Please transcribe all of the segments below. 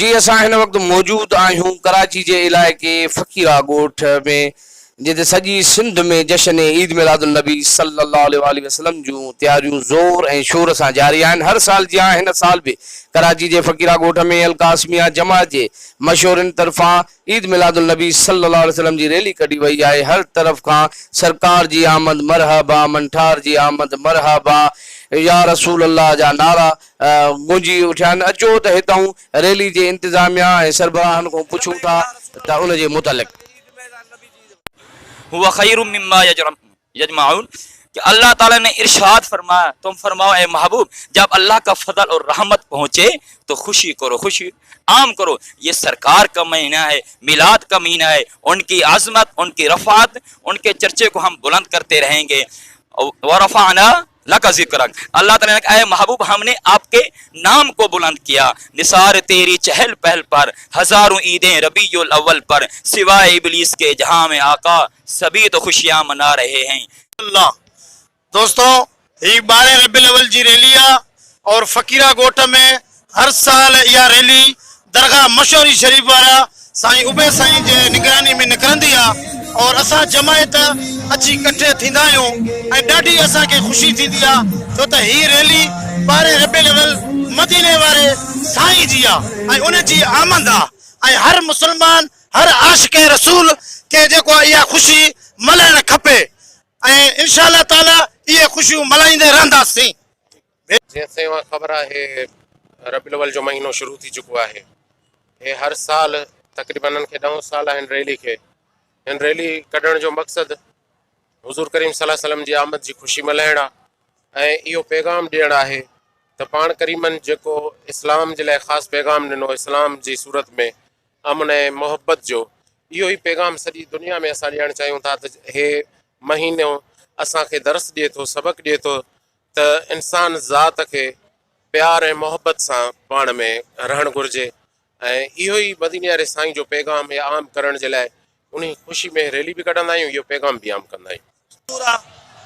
जी असां हिन वक़्तु मौजूद आहियूं कराची जे इलाइक़े फ़कीरा ॻोठ में, जिते सॼी सिंध में जश्न ईद मिलादुन नबी सल्लल्लाहु अलैहि वसल्लम जूं तयारियूं ज़ोर ऐं शोर सां जारी आहिनि। हर साल जी हिन साल बि कराची जे फ़कीरा ॻोठ में अल कासमिया जमात जे मशहूरनि तरफ़ां ईद मिलादुन नबी सल्लल्लाहु अलैहि वसल्लम जी रैली कढी वई आहे। हर तरफ़ खां सरकार जी आमद मरहबा, मंठार जी आमद मरहबा, या रसूल अल्लाह जा नारा गूंजी उठिया आहिनि। अचो त हितां रैली जे इंतिज़ामिया ऐं सरबराहनि खां पुछूं था त उन जे मुतलिक़ हुआ खैरुम मिम्मा यजमाउन कि अल्लाह ताला ने इरशाद फरमाया, तुम फरमाओ ए महबूब, जब अल्लाह का फजल और रहमत पहुंचे तो खुशी करो, खुशी आम करो। ये सरकार का महीना है, मिलाद का महीना है। उनकी आजमत, उनकी रफ़ात, उनके चर्चे को हम बुलंद करते रहेंगे। वरफ़अना लका ज़िक्रक, अल्लाह ताला ने कहा ए महबूब, हमने आपके नाम को बुलंद किया। निसार तेरी चहल पहल पर, हजारों ईदें रबीउल अव्वल पर, सिवाय इबलीस के जहां में आका सभी तो खुशियां मना रहे हैं। अल्लाह दोस्तों, ही 12 रबीउल अव्वल जी रैली आहे और फ़कीरा ॻोठ में हर साल इहा रैली दरगाह मशहूरी शरीफ वारा साईं उबे साईं जे निगरानी में निकिरंदी आहे और असां जमायत अची इकट्ठे थींदा आहियूं ऐं ॾाढी असांखे ख़ुशी थींदी आहे, छो त ही रैली 12 रबीउल अव्वल मदीने वारे साईं जी आहे ऐं उन जी आमद आहे ऐं हर मुस्लमान, हर आशिक़ रसूल खे जेको इहा ख़ुशी मल्हाइणु खपे ऐं इंशाअल्लाह ताला इहे ख़ुशियूं मल्हाईंदे रहंदासीं। जैसे वहाँ ख़बर है रबीउल अव्वल जो महीनो शुरू थी चुको है। ये हर साल तकरीबन के 9 साल आहिनि रैली के। इन रैली कढण जो मक़सद हुज़ूर करीम सल्लल्लाहु अलैहि वसल्लम जी आमद जी खुशी मल्हाइण आहे ऐं इहो पैगाम ॾियण आहे त पाण करीमन जेको इस्लाम जे लाइ ख़ासि पैगाम ॾिनो, इस्लाम जी सूरत में अमन ऐं मोहब्बत जो, इहो ई पैगाम सॼी दुनिया में असां ॾियणु चाहियूं था। त हे महीनो असांखे दर्स ॾिए थो, सबक़ ॾिए थो त इंसान ज़ात खे प्यार ऐं मोहब्बत सां पाण में रहणु घुरिजे ऐं इहो ई मदीने वारे साईं जो पैगाम या आम करण जे लाइ उन ख़ुशी में रैली बि कढंदा आहियूं, इहो पैगाम बि आम कंदा आहियूं।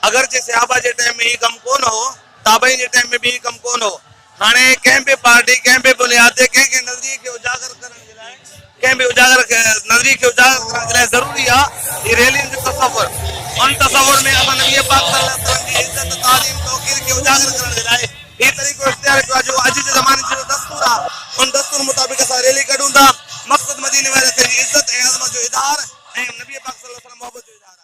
अगर जे सहाबा जे टाइम में ही कम कोन हो, ताबई जे टाइम में भी ही कम कोन हो। हाणे कंहिं बि पार्टी, कंहिं बि बुनियाद ते कंहिं नज़रिए खे उजागर करण जे लाइ, कंहिं बि नज़रिए खे उजागर करण जे लाइ ज़रूरी आहे ही रैलियुनि जो तसव्वुर। उन तसव्वुर में असां नबी पाक सल्लल्लाहु अलैहि वसल्लम जी इज़्ज़त, तालीम, तौक़ीर खे उजागर करण जे लाइ ही तरीक़ो इख्तियार कयो आहे जो अॼु जे ज़माने जो दस्तूर आहे। उन दस्तूर मुताबिक़ असां रैली कढूं था। मक़सद मदीने वारे साईं जी इज़्ज़त ऐं अज़मत जो इज़हार ऐं नबी पाक सल्लल्लाहु अलैहि वसल्लम मोहब्बत जो इज़हार।